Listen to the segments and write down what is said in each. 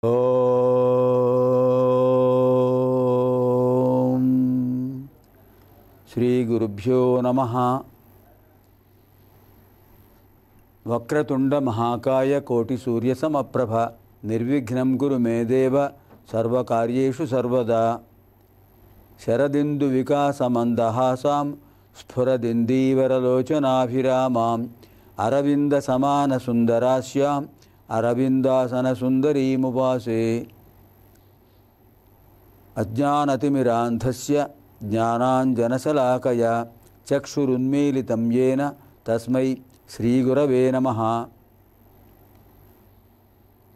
ఓం శ్రీ గురుభ్యో నమః. వక్రతుండ మహాకాయ కోటి సూర్య సమప్రభ నిర్విఘ్నం కురు మే దేవ సర్వకార్యేషు సర్వదా. శరదిందు వికాసమందహాసాం స్ఫురదిందీవరలోచనాభిరామాం అరవింద సమాన సుందరాస్యాం అరవిందాసన సుందరీముపాసే. అజ్ఞానతిమిరాంధస్య జ్ఞానాంజనశలాకయా చక్షురున్మీలితం యేన తస్మై శ్రీగురవే నమః.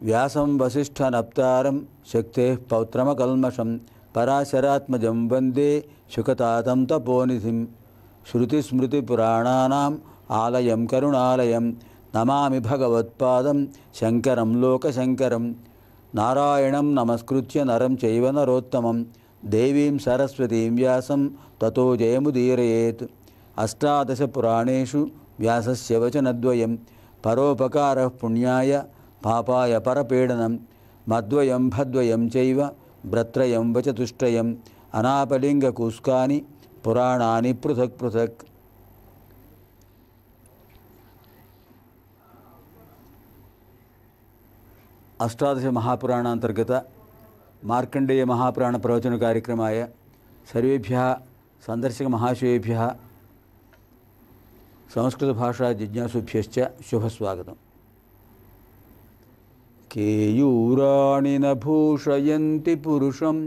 వ్యాసం వసిష్ఠనప్తారం శక్తేః పౌత్రమకల్మషం పరాశరాత్మజం వందే శుకతాతం తపోనిధిం. శృతిస్మృతిపురాణానాం ఆలయం కరుణాలయం నమామి భగవత్పాదం శంకరం లోకశంకరం. నారాయణం నమస్కృత్య నరం చైవ నరోత్తమం దేవీం సరస్వతీం వ్యాసం తతో జయముదీరయేత్. అష్టాదశ పురాణేషు వ్యాసస్య వచనద్వయం పరోపకారః పుణ్యాయ పాపాయ పరపీడనం. మద్వయం భద్వయం చైవ భ్రత్రయం వచతుష్టయం అనాపలింగకూస్కాని పురాణాని పృథక్ పృథక్. అష్టాదశ మహాపురాణాంతర్గత మార్కండేయ మహాపురాణ ప్రవచన కార్యక్రమాయ సర్వేభ్యः సందర్శక మహాశయేభ్యः సంస్కృత భాషా జిజ్ఞాసుభ్యశ్చ శుభస్వాగతం. కేయూరాణి న భూషయంతి పురుషం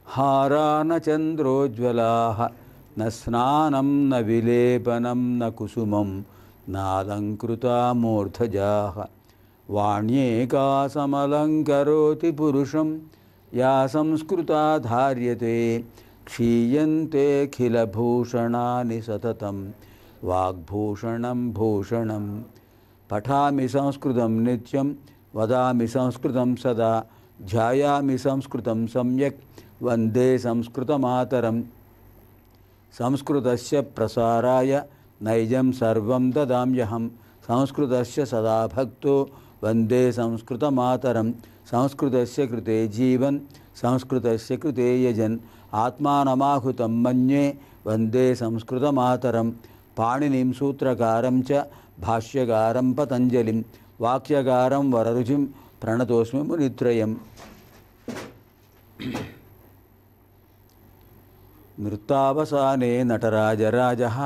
హారాన చంద్రోజ్వలాః న స్నానం న విలేపనం న కుసుమం నాలంకృతా మూర్ధజాః. వాణ్యేకా సమలంకరోతి పురుషం యా సంస్కృతా ధార్యతే క్షీయంతేఖిలభూషణాని సతతం వాగ్భూషణం భూషణం. పఠామి సంస్కృతం నిత్యం వదామి సంస్కృతం సదా ధ్యాయామి సంస్కృతం సమ్యక్ వందే సంస్కృతమాతరం. సంస్కృతస్య ప్రసారాయ నైజం సర్వం దదామ్యహం సంస్కృతస్య సదా భక్తో వందే సంస్కృతమాతరం. సంస్కృతస్య కృతే జీవన్ సంస్కృతస్య కృతే యజన్ ఆత్మానమాహుతం మన్యే వందే సంస్కృతమాతరం. పాణినిం సూత్రకారం చ భాష్యకారం పతంజలిం వాక్యకారం వరరుచిం ప్రణతోస్మి మునిత్రయం. నృత్తావసానే నటరాజరాజః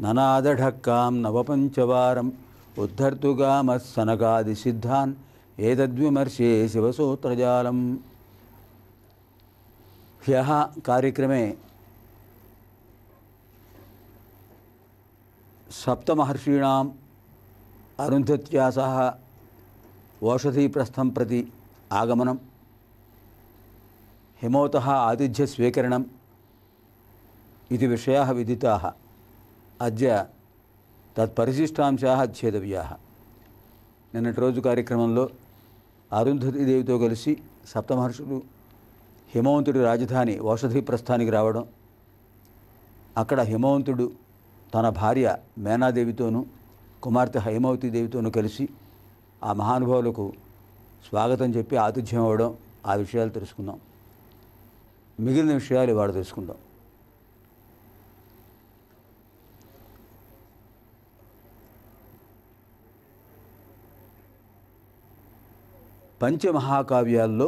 ననాదఢక్కాం నవపంచవారం ఉద్ధర్తుగామः సనకాదిసిద్ధాన్ ఏతద్విమర్శే శివసూత్రజాలం. హ్యః కార్యక్రమే సప్తమహర్షీణాం అరుంధత్యా సహ ఓషధీప్రస్థం ప్రతి ఆగమనం హిమోతః ఆతిథ్యస్వీకరణం ఇది విషయాः విదితాः. అద్య తత్పరిశిష్టాంశాः ఛేదవ్యాः. నిన్నటి రోజు కార్యక్రమంలో అరుంధతీదేవితో కలిసి సప్తమహర్షులు హిమవంతుడి రాజధాని ఓషధీ ప్రస్థానికి రావడం, అక్కడ హిమవంతుడు తన భార్య మేనాదేవితోనూ కుమార్తె హైమవతీదేవితోనూ కలిసి ఆ మహానుభావులకు స్వాగతం చెప్పి ఆతిథ్యం అవ్వడం, ఆ విషయాలు తెలుసుకుందాం. మిగిలిన విషయాలు ఇవాళ తెలుసుకుందాం. పంచమహాకావ్యాల్లో,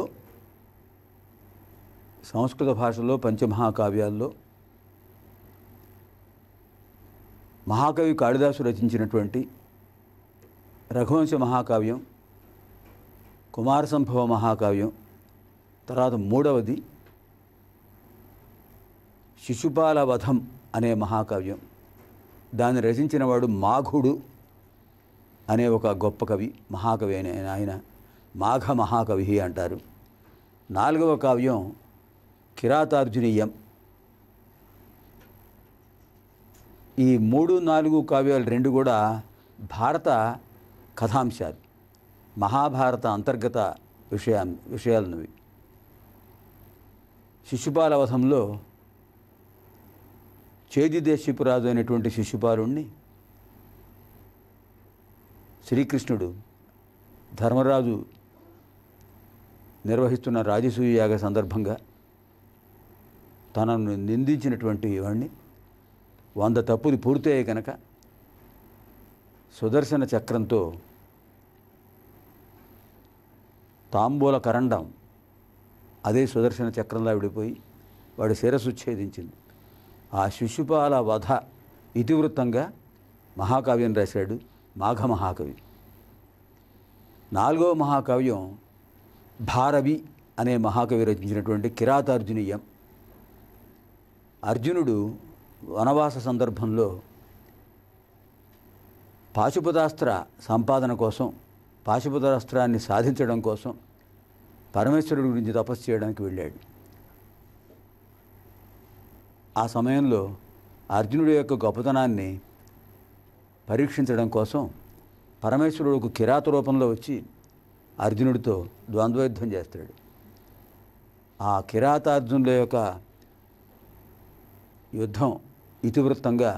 సంస్కృత భాషలో పంచమహాకావ్యాల్లో మహాకవి కాళిదాసు రచించినటువంటి రఘువంశ మహాకావ్యం, కుమార సంభవ మహాకావ్యం, తర్వాత మూడవది శిశుపాల వధం అనే మహాకావ్యం. దాన్ని రచించిన వాడు మాఘుడు అనే ఒక గొప్ప కవి, మహాకవి అనే ఆయన మాఘ మహాకవి అంటారు. నాలుగవ కావ్యం కిరాతార్జునీయం. ఈ 3, 4 కావ్యాలు రెండు కూడా భారత కథాంశాలు, మహాభారత అంతర్గత విషయాలన్నవి. శిశుపాల వధంలో చేదిదేశిపురాజు అనేటువంటి శిశుపాలుణ్ణి శ్రీకృష్ణుడు ధర్మరాజు నిర్వహిస్తున్న రాజసూయ యాగ సందర్భంగా తనను నిందించినటువంటి వాడిని 100 తప్పులు పూర్తయ్యాయి కనుక సుదర్శన చక్రంతో తాంబూల కరండం అదే సుదర్శన చక్రంలా విడిపోయి వాడి శిరస్సు ఛేదించింది. ఆ శిశుపాల వధ ఇతివృత్తంగా మహాకావ్యం రాశాడు మాఘ మహాకవి. 4వ మహాకావ్యం భారవి అనే మహాకవి రచించినటువంటి కిరాతార్జునీయం. అర్జునుడు వనవాస సందర్భంలో పాశుపతాస్త్ర సంపాదన కోసం, పాశుపతాస్త్రాన్ని సాధించడం కోసం పరమేశ్వరుడి గురించి తపస్సు చేయడానికి వెళ్ళాడు. ఆ సమయంలో అర్జునుడి యొక్క గొప్పతనాన్ని పరీక్షించడం కోసం పరమేశ్వరుడు కిరాత రూపంలో వచ్చి అర్జునుడితో ద్వంద్వయుద్ధం చేస్తాడు. ఆ కిరాతార్జునుల యొక్క యుద్ధం ఇతివృత్తంగా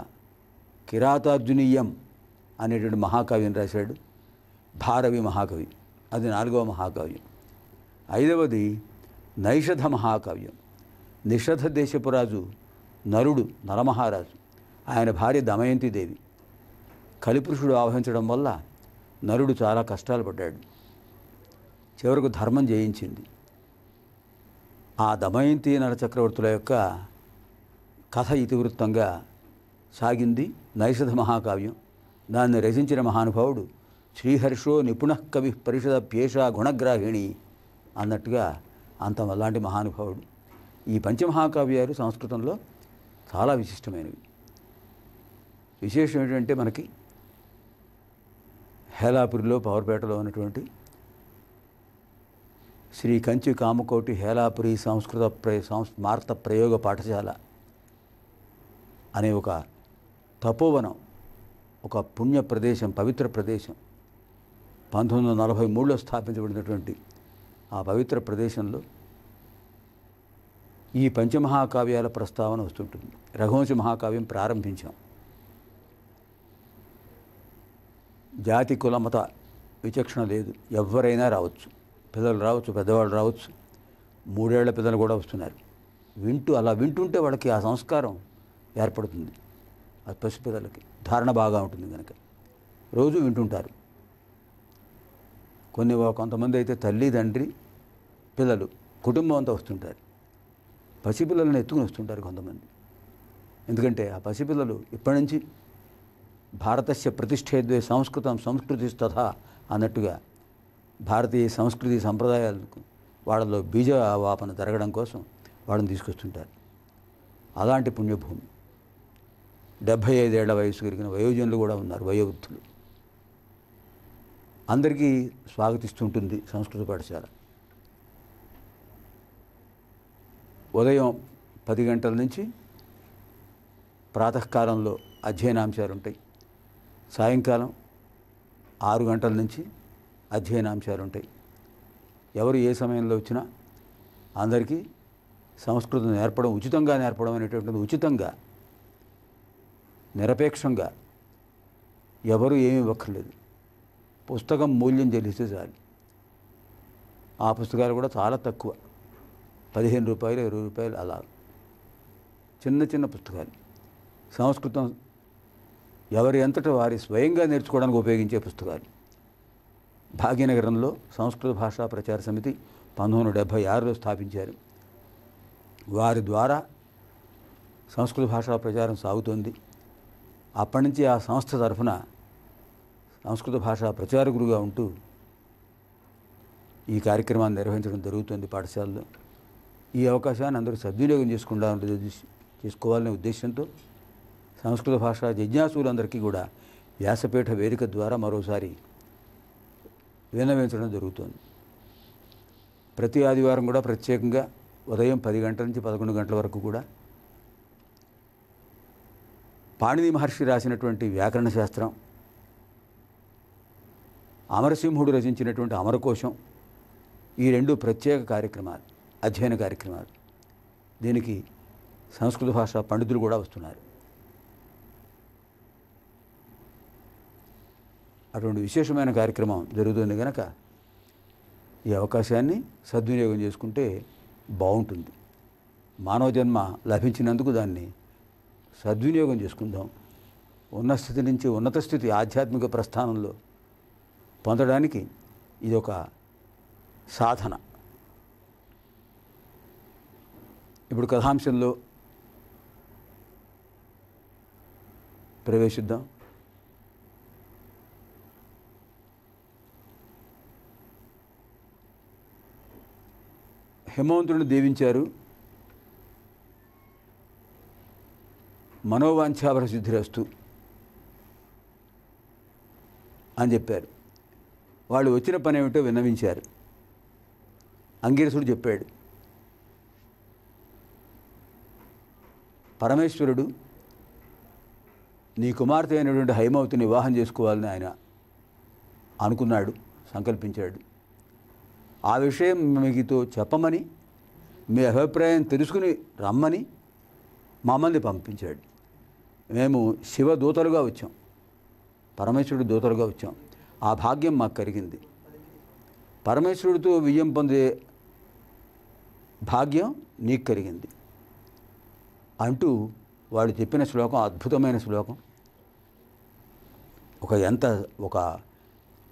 కిరాతార్జునీయం అనేటువంటి మహాకావ్యం రాశాడు భారవి మహాకవి. అది 4వ మహాకావ్యం. 5వది నైషధ మహాకావ్యం. నిషధ దేశపురాజు నలుడు, నరమహారాజు, ఆయన భార్య దమయంతిదేవి కలిపురుషుడు ఆవహించడం వల్ల నలుడు చాలా కష్టాలు పడ్డాడు. చివరకు ధర్మం జయించింది. ఆ దమయంతి నరచక్రవర్తుల యొక్క కథ ఇతివృత్తంగా సాగింది నైషధ మహాకావ్యం. దాన్ని రచించిన మహానుభావుడు శ్రీహర్షో నిపుణ కవి పరిషద ప్యేష గుణగ్రాహిణి అన్నట్టుగా అలాంటి మహానుభావుడు. ఈ పంచమహాకావ్యాలు సంస్కృతంలో చాలా విశిష్టమైనవి. విశేషం ఏంటంటే మనకి హేలాపురిలో పవర్పేటలో ఉన్నటువంటి శ్రీ కంచి కామకోటి హేలాపురి స్మార్త ప్రయోగ పాఠశాల అనే ఒక తపోవనం, ఒక పుణ్య ప్రదేశం, పవిత్ర ప్రదేశం 1943లో స్థాపించబడినటువంటి ఆ పవిత్ర ప్రదేశంలో ఈ పంచమహాకావ్యాల ప్రస్తావన వస్తుంటుంది. రఘువంశ మహాకావ్యం ప్రారంభించాం. జాతి కులమత విచక్షణ లేదు, ఎవరైనా రావచ్చు, పిల్లలు రావచ్చు, పెద్దవాళ్ళు రావచ్చు, 3 ఏళ్ల పిల్లలు కూడా వస్తున్నారు. అలా వింటుంటే వాళ్ళకి ఆ సంస్కారం ఏర్పడుతుంది. అది పసిపిల్లలకి ధారణ బాగా ఉంటుంది కనుక రోజు వింటుంటారు. కొంతమంది అయితే తల్లి, తండ్రి, పిల్లలు, కుటుంబం అంతా వస్తుంటారు. పసిపిల్లలను ఎత్తుకుని వస్తుంటారు కొంతమంది. ఎందుకంటే ఆ పసిపిల్లలు ఇప్పటి నుంచి భారతస్య ప్రతిష్ఠేద్వే సంస్కృతం సంస్కృతిస్తథా అన్నట్టుగా భారతీయ సంస్కృతి సంప్రదాయాలకు వాళ్ళలో బీజవాపన జరగడం కోసం వాళ్ళని తీసుకొస్తుంటారు. అలాంటి పుణ్యభూమి. 75 ఏళ్ల వయసు కలిగిన వయోజనులు కూడా ఉన్నారు, వయోవృద్ధులు. అందరికీ స్వాగతిస్తుంటుంది సంస్కృత పాఠశాల. ఉదయం 10 గంటల నుంచి ప్రాతకాలంలో అధ్యయనాంశాలు ఉంటాయి. సాయంకాలం 6 గంటల నుంచి అధ్యయనాంశాలు ఉంటాయి. ఎవరు ఏ సమయంలో వచ్చినా అందరికీ సంస్కృతం నేర్పడం, ఉచితంగా నేర్పడం అనేటువంటిది, ఉచితంగా నిరపేక్షంగా ఎవరు ఏమీ ఇవ్వక్కర్లేదు. పుస్తకం మూల్యం చెల్లిస్తే చాలు. ఆ పుస్తకాలు కూడా చాలా తక్కువ, 15 రూపాయలు, 20 రూపాయలు, అలా చిన్న చిన్న పుస్తకాలు. సంస్కృతం ఎవరి అంతటా వారి స్వయంగా నేర్చుకోవడానికి ఉపయోగించే పుస్తకాలు. భాగ్యనగరంలో సంస్కృత భాషా ప్రచార సమితి 1976లో స్థాపించారు. వారి ద్వారా సంస్కృత భాషా ప్రచారం సాగుతోంది. అప్పటి నుంచి ఆ సంస్థ తరఫున సంస్కృత భాషా ప్రచారకులుగా ఉంటూ ఈ కార్యక్రమాన్ని నిర్వహించడం జరుగుతుంది పాఠశాలలో. ఈ అవకాశాన్ని అందరూ సద్వినియోగం చేసుకోవాలనే ఉద్దేశంతో సంస్కృత భాషా జిజ్ఞాసులందరికీ కూడా వ్యాసపీఠ వేదిక ద్వారా మరోసారి విన్నవించడం జరుగుతుంది. ప్రతి ఆదివారం కూడా ప్రత్యేకంగా ఉదయం 10 గంటల నుంచి 11 గంటల వరకు కూడా పాణిని మహర్షి రాసినటువంటి వ్యాకరణ శాస్త్రం, అమరసింహుడు రచించినటువంటి అమరకోశం, ఈ 2 ప్రత్యేక కార్యక్రమాలు, అధ్యయన కార్యక్రమాలు. దీనికి సంస్కృత భాషా పండితులు కూడా వస్తున్నారు. అటువంటి విశేషమైన కార్యక్రమం జరుగుతుంది కనుక ఈ అవకాశాన్ని సద్వినియోగం చేసుకుంటే బాగుంటుంది. మానవ జన్మ లభించినందుకు దాన్ని సద్వినియోగం చేసుకుందాం. ఉన్న స్థితి నుంచి ఉన్నత స్థితి ఆధ్యాత్మిక ప్రస్థానంలో పొందడానికి ఇదొక సాధన. ఇప్పుడు కథాంశంలో ప్రవేశిద్దాం. హిమవంతుడిని దీవించారు. మనోవాంఛాభర సిద్ధిరస్తు అని చెప్పారు. వాళ్ళు వచ్చిన పని ఏమిటో విన్నవించారు. అంగీరసుడు చెప్పాడు, పరమేశ్వరుడు నీ కుమార్తె అయినటువంటి హైమవతిని వివాహం చేసుకోవాలని ఆయన అనుకున్నాడు, సంకల్పించాడు. ఆ విషయం మీతో చెప్పమని, మీ అభిప్రాయం తెలుసుకుని రమ్మని మమ్మల్ని పంపించాడు. మేము శివదూతలుగా వచ్చాం, పరమేశ్వరుడు దూతలుగా వచ్చాం. ఆ భాగ్యం మాకు కలిగింది. పరమేశ్వరుడితో విజయం పొందే భాగ్యం నీకు కలిగింది అంటూ వాడు చెప్పిన శ్లోకం అద్భుతమైన శ్లోకం. ఒక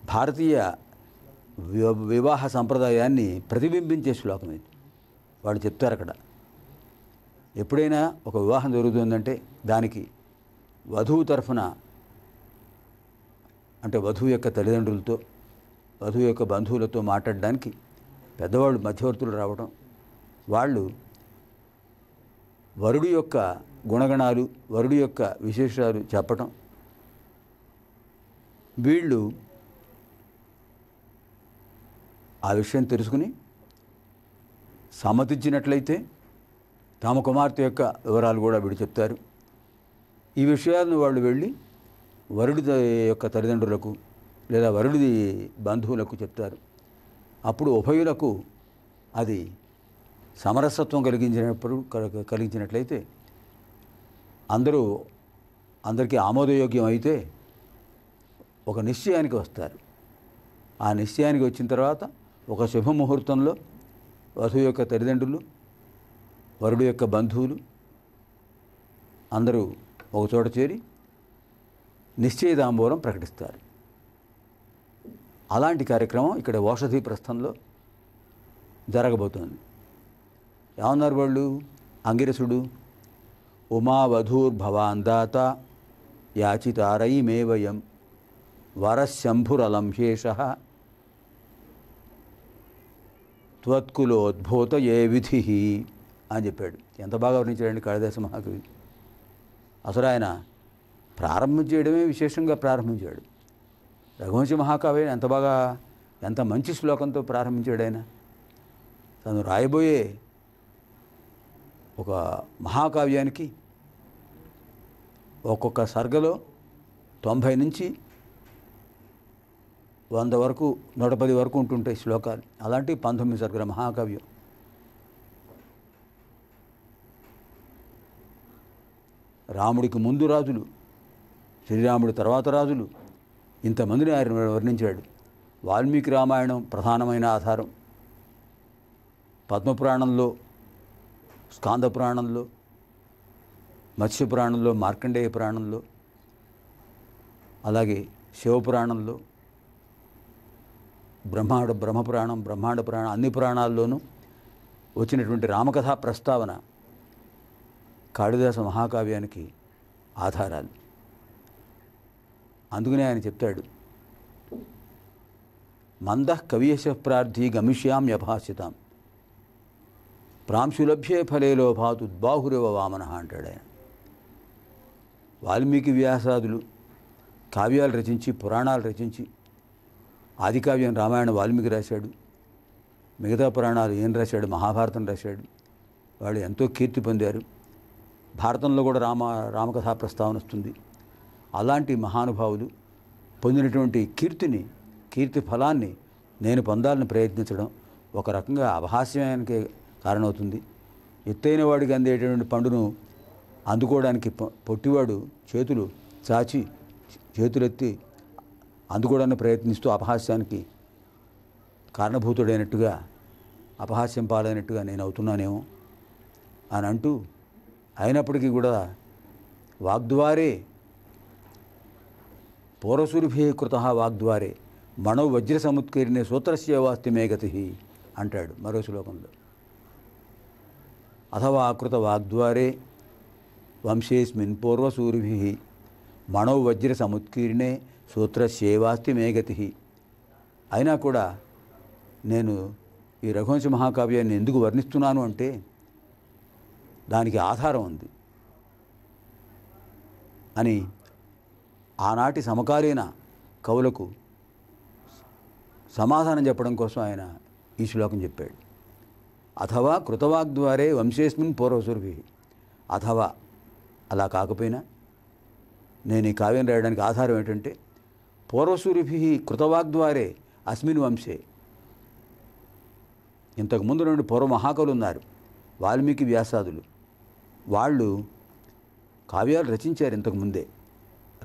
భారతీయ వివాహ సంప్రదాయాన్ని ప్రతిబింబించే శ్లోకం ఇది. వాళ్ళు చెప్తారు అక్కడ, ఎప్పుడైనా ఒక వివాహం జరుగుతుందంటే దానికి వధువు తరఫున, అంటే వధువు యొక్క తల్లిదండ్రులతో, వధువు యొక్క బంధువులతో మాట్లాడడానికి పెద్దవాళ్ళు మధ్యవర్తులు రావడం, వాళ్ళు వరుడు యొక్క గుణగణాలు, వరుడు యొక్క విశేషాలు చెప్పటం, వీళ్ళు ఆ విషయం తెలుసుకుని సమ్మతించినట్లయితే తమ కుమార్తె యొక్క వివరాలు కూడా వీడు చెప్తారు. ఈ విషయాలను వాళ్ళు వెళ్ళి వరుడి యొక్క తల్లిదండ్రులకు లేదా వరుడి బంధువులకు చెప్తారు. అప్పుడు ఉభయులకు అది సమరసత్వం కలిగించినట్లయితే, అందరికీ ఆమోదయోగ్యం అయితే ఒక నిశ్చయానికి వస్తారు. ఆ నిశ్చయానికి వచ్చిన తర్వాత ఒక శుభముహూర్తంలో వధువు యొక్క తల్లిదండ్రులు, వరుడు యొక్క బంధువులు అందరూ ఒకచోట చేరి నిశ్చయదాంబూలం ప్రకటిస్తారు. అలాంటి కార్యక్రమం ఇక్కడ ఓషధి ప్రస్థంలో జరగబోతోంది. ఏమన్నారు వాళ్ళు? అంగిరసుడు, ఉమావధూర్భవాన్ దాత యాచితారై మే వయం వరశంభురలం శేషః త్వత్కులోద్భూత ఏ విధి అని చెప్పాడు. ఎంత బాగా వర్ణించాడండి కాళిదాస మహాకవి. అసలు ఆయన ప్రారంభం చేయడమే విశేషంగా ప్రారంభించాడు. రఘువంశ మహాకవి ఎంత మంచి శ్లోకంతో ప్రారంభించాడు ఆయన. తను రాయబోయే ఒక మహాకావ్యానికి ఒక్కొక్క సర్గలో 90 నుంచి 100 వరకు, 110 వరకు ఉంటుంటాయి శ్లోకాలు. అలాంటి 19 సర్గల మహాకావ్యం. రాముడికి ముందు రాజులు, శ్రీరాముడి తర్వాత రాజులు, ఇంతమందిని ఆయన వర్ణించాడు. వాల్మీకి రామాయణం ప్రధానమైన ఆధారం. పద్మపురాణంలో, స్కాంద పురాణంలో, మత్స్య పురాణంలో, మార్కండేయ పురాణంలో, అలాగే శివపురాణంలో, బ్రహ్మపురాణం, బ్రహ్మాండ పురాణం, అన్ని పురాణాల్లోనూ వచ్చినటువంటి రామకథా ప్రస్తావన కాళిదాస మహాకావ్యానికి ఆధారాలు. అందుకనే ఆయన చెప్తాడు, మందః కవియశ ప్రార్థి గమిష్యామ్యభాసితాం ప్రాంశులభ్యే ఫలే లోభాత్ ఉద్బాహురేవ వామనః అంటాడు ఆయన. వాల్మీకి వ్యాసాదులు కావ్యాలు రచించి, పురాణాలు రచించి, ఆదికావ్యం రామాయణం వాల్మీకి రాశాడు, మిగతా పురాణాలు ఏం రాశాడు? మహాభారతం రాశాడు. వాళ్ళు ఎంతో కీర్తి పొందారు. భారతంలో కూడా రామకథా ప్రస్తావన వస్తుంది. అలాంటి మహానుభావులు పొందినటువంటి కీర్తి ఫలాన్ని నేను పొందాలని ప్రయత్నించడం ఒక రకంగా అపహాస్యానికి కారణమవుతుంది. ఎత్తైన వాడికి అందేటటువంటి పండును అందుకోవడానికి పొట్టివాడు చేతులు చాచి, చేతులెత్తి అందుకోవడానికి ప్రయత్నిస్తూ అపహాస్యానికి కారణభూతుడైనట్టుగా అపహాస్యం పాలైనట్టుగా నేను అవుతున్నానేమో అని అంటూ, అయినప్పటికీ కూడా వాగ్ద్వారే పూర్వసూరిభి కృత వాగ్ద్వారే మణౌ వజ్ర సముత్కీర్ణే సూత్రస్యవాస్తి మే గతి అంటాడు మరో శ్లోకంలో. అథవా కృత వాగ్ద్వారే వంశేస్మిన్ పూర్వసూరిభి మణౌ వజ్ర సముత్కీర్ణే సూత్రస్యేవాస్తి మే గతి. అయినా కూడా నేను ఈ రఘువంశ మహాకావ్యాన్ని ఎందుకు వర్ణిస్తున్నాను అంటే దానికి ఆధారం ఉంది అని ఆనాటి సమకాలీన కవులకు సమాధానం చెప్పడం కోసం ఆయన ఈ శ్లోకం చెప్పాడు. అథవా కృతవాగ్ద్వారే వంశేస్మిన్ పూర్వసూరిభి. అథవా అలా కాకపోయినా నేను ఈ కావ్యం రాయడానికి ఆధారం ఏంటంటే పూర్వసూరిభి కృతవాగ్ద్వారే అస్మిన్ వంశే. ఇంతకుముందు నుండి పూర్వ మహాకవులు ఉన్నారు, వాల్మీకి వ్యాసాదులు. వాళ్ళు కావ్యాలు రచించారు, ఇంతకుముందే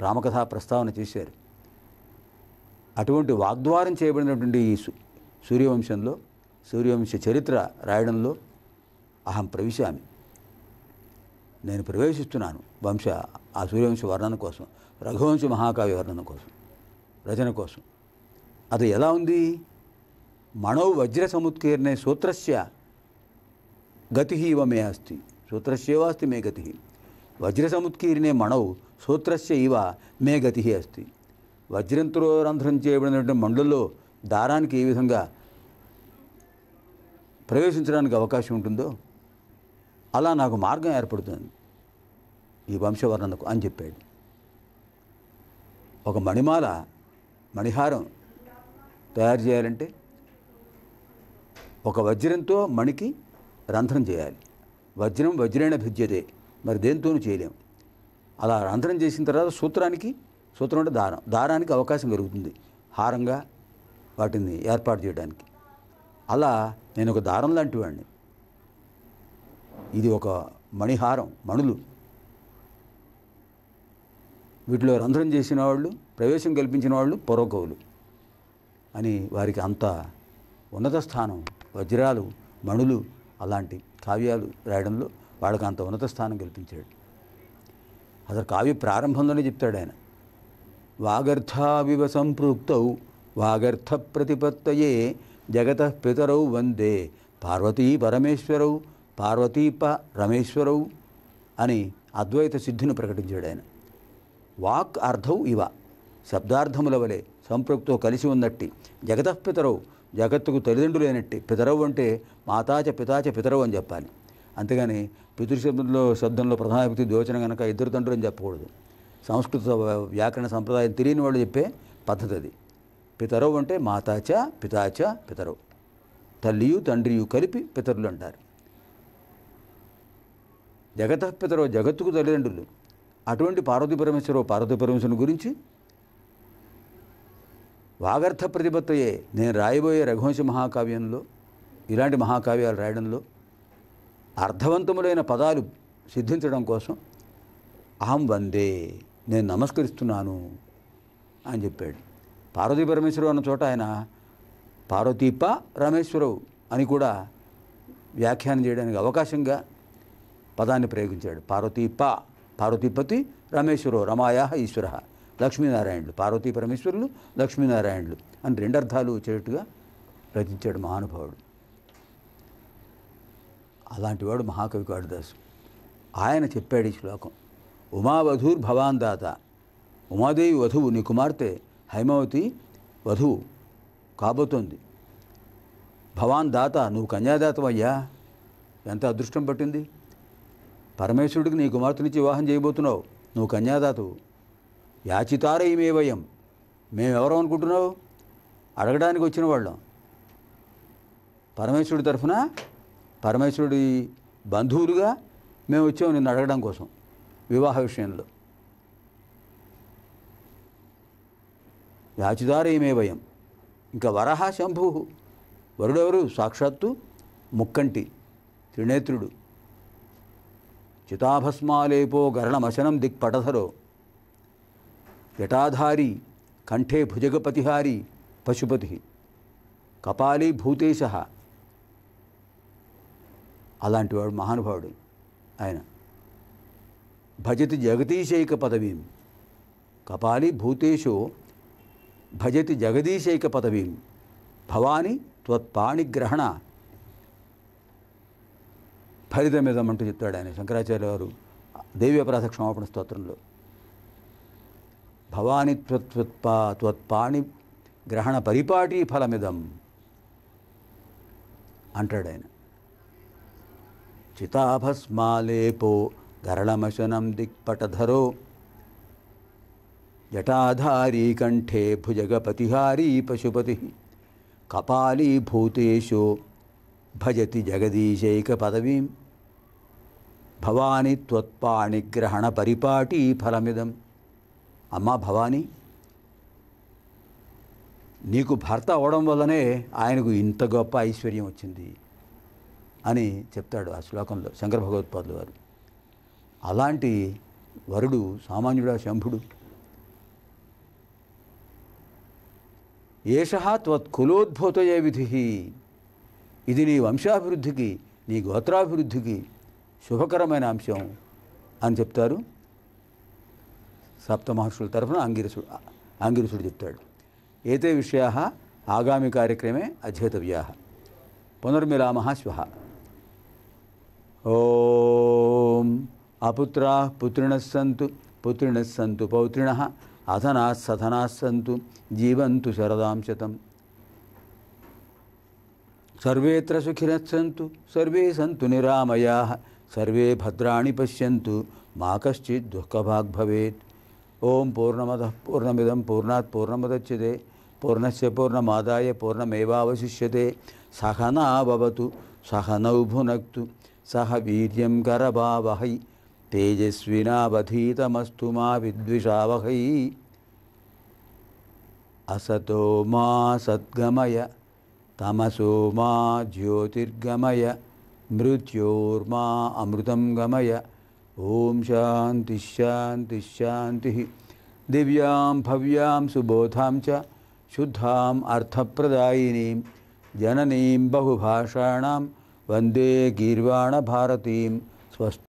రామకథా ప్రస్తావన చేశారు. అటువంటి వాగ్ద్వారం చేయబడినటువంటి ఈ సూర్యవంశంలో, సూర్యవంశ చరిత్ర రాయడంలో అహం ప్రవిశామి, నేను ప్రవేశిస్తున్నాను ఆ సూర్యవంశ వర్ణన కోసం, రఘువంశ మహాకావ్య వర్ణన కోసం, రచన కోసం. అది ఎలా ఉంది? మణౌ వజ్ర సముత్కీర్ణే సూత్రస్య గతి ఇవ మే అస్తి, సూత్రస్యేవాస్తి మే గతి. వజ్ర సముత్కీర్ణే మణౌ సూత్రస్య ఇవ మే గతి అస్తి. వజ్రంతో రంధ్రం చేయబడినటువంటి మండుల్లో దారానికి ఏ విధంగా ప్రవేశించడానికి అవకాశం ఉంటుందో అలా నాకు మార్గం ఏర్పడుతుంది ఈ వంశవర్ణనకు అని చెప్పాడు. ఒక మణిహారం తయారు చేయాలంటే ఒక వజ్రంతో మణికి రంధ్రం చేయాలి. వజ్రం వజ్రేణ భిద్యతే, మరి దేంతోనూ చేయలేము. అలా రంధ్రం చేసిన తర్వాత సూత్రం అంటే దారానికి అవకాశం కలుగుతుంది హారంగా వాటిని ఏర్పాటు చేయడానికి. అలా నేను ఒక దారం లాంటి వాడిని. ఇది ఒక మణిహారం, మణులు. వీటిలో రంధ్రం చేసిన వాళ్ళు, ప్రవేశం కల్పించిన వాళ్ళు పూర్వకవులు అని వారికి అంత ఉన్నత స్థానం, వజ్రాలు, మణులు అలాంటి కావ్యాలు రాయడంలో వాళ్ళకి అంత ఉన్నత స్థానం కల్పించాడు. అసలు కావ్య ప్రారంభంలోనే చెప్తాడు ఆయన, వాగర్థావివ సంపృక్తౌ వాగర్థ ప్రతిపత్తయే జగతః పితరౌ వందే పార్వతీ పరమేశ్వరౌ పార్వతీప రమేశ్వరౌ అని అద్వైత సిద్ధిని ప్రకటించాడు ఆయన. వాక్ అర్థౌ ఇవ, శబ్దార్థముల వలె సంపృక్తో కలిసి ఉన్నట్టి, జగతః పితరౌ, జగత్తుకు తల్లిదండ్రులైనట్టి. పితరవు అంటే మాతాచ పితాచ పితరవు అని చెప్పాలి. అంతేగాని శబ్దంలో ప్రధాన వ్యక్తి ద్యోచన కనుక ఇద్దరు తండ్రులు అని చెప్పకూడదు. సంస్కృత వ్యాకరణ సంప్రదాయం తెలియని వాళ్ళు చెప్పే పద్ధతి అది. పితరవు అంటే మాతాచ పితాచ పితరవు, తల్లియు తండ్రియు కలిపి పితరులు అంటారు. జగతః పితరవు, జగత్తుకు తల్లిదండ్రులు. అటువంటి పార్వతీ పరమేశ్వరుని గురించి వాగర్థ ప్రతిపత్తయే, నేను రాయబోయే రఘువంశ మహాకావ్యంలో, ఇలాంటి మహాకావ్యాలు రాయడంలో అర్థవంతములైన పదాలు సిద్ధించడం కోసం అహం వందే, నేను నమస్కరిస్తున్నాను అని చెప్పాడు. పార్వతీ పరమేశ్వరవు అన్న చోట ఆయన పార్వతీప రమేశ్వరవు అని కూడా వ్యాఖ్యానం చేయడానికి అవకాశంగా పదాన్ని ప్రయోగించాడు. పార్వతీపతి రమేశ్వరో రమాయా ఈశ్వర, లక్ష్మీనారాయణులు, పార్వతీ పరమేశ్వరులు లక్ష్మీనారాయణులు అని రెండు అర్థాలు వచ్చేటట్టుగా రచించాడు మహానుభావుడు. అలాంటివాడు మహాకవి కాళిదాసు. ఆయన చెప్పాడు ఈ శ్లోకం, ఉమావధూర్ భవాన్ దాత, ఉమాదేవి వధువు, నీ కుమార్తె హైమవతి వధువు కాబోతోంది. భవాన్ దాత, నువ్వు కన్యాదాతవయ్యా, ఎంత అదృష్టం పట్టింది. పరమేశ్వరుడికి నీ కుమార్తెనిచ్చి వివాహం చేయబోతున్నావు, నువ్వు కన్యాదాతవు. యాచితారయమే వయం, మేమెవరో అనుకుంటున్నావు? అడగడానికి వచ్చిన వాళ్ళం. పరమేశ్వరుడి తరఫున, పరమేశ్వరుడి బంధువులుగా మేము వచ్చాము నిన్ను అడగడం కోసం వివాహ విషయంలో. యాచితారయమే వయం. ఇంకా వరహ శంభు, వరుడెవరు? సాక్షాత్తు ముక్కంటి త్రినేత్రుడు. చితాభస్మాలేపో గరణమశనం దిక్పటధరో, జటాధారి కంఠే భుజగపతిహారి పశుపతి. కపాలీ భూతేశ, అలాంటి వాడు మహానుభావుడు ఆయన. భజతి జగదీశైక పదవీం, కపాలీ భూతేశో భజతి జగదీశైక పదవీం భవాని త్వత్పాణిగ్రహణ ఫలితమిదం అంటూ చెప్తాడు ఆయన శంకరాచార్య వారు దేవి అపరాధ క్షమాపణ స్తోత్రంలో. భవాని త్వత్పాణి గ్రహణ పరిపాటి ఫలమిదం అంటాడు ఆయన. చితాభస్మాలేపో గరళమశనం దిక్పటధరో జటాధారీ కంఠే భుజగపతిహారీ పశుపతి కపాలీ భూతేశో భజతి జగదీశైక పదవీం భవాని త్వత్పాణిగ్రహణ పరిపాటి ఫలమిదం. అమ్మా భవానీ, నీకు భర్త అవడం వల్లనే ఆయనకు ఇంత గొప్ప ఐశ్వర్యం వచ్చింది అని చెప్తాడు ఆ శ్లోకంలో శంకర భగవత్పాదులు వారు. అలాంటి వరుడు సామాన్యుడా శంభుడు. ఏష త్వత్కులోద్భూతయ విధి, ఇది నీ వంశాభివృద్ధికి నీ గోత్రాభివృద్ధికి శుభకరమైన అంశం అని చెప్తారు సప్త మహర్షుల తరఫున అంగిరసుడు చెప్తాడు. ఏతే విషయాः ఆగామి కార్యక్రమే అధ్యేతవ్యాः. పునర్మిలామः శ్వः. ఓం అపుత్రాः పుత్రిణः సంతు పౌత్రిణः అధనాः సధనాः సంతు జీవంతు శరదాం శతం. సర్వేత్ర సుఖినః సంతు సర్వే సంతు నిరామయాః సర్వే భద్రాణి పశ్యంతు మా కశ్చిత్ దుఃఖభాగ్ భవేత్. ఓం పూర్ణమదః పూర్ణమిదం పూర్ణాత్ పూర్ణముదచ్యతే పూర్ణస్య పూర్ణమాదాయ పూర్ణమేవావశిష్యతే. సహనా భవతు సహనౌ భునక్తు సహ వీర్యం కరవావహై తేజస్వినావధీతమస్తు మా విద్విషావహై. అసతో మా సద్గమయ తమసో మా జ్యోతిర్గమయ మృత్యోర్మా అమృతం గమయ. ఓం శాంతి శాంతి శాంతి. దివ్యాం భవ్యాం సుబోధాం చ శుద్ధాం అర్థప్రదాయినీం జననీం బహుభాషాణాం వందే గీర్వాణ భారతీం. స్వస్తి.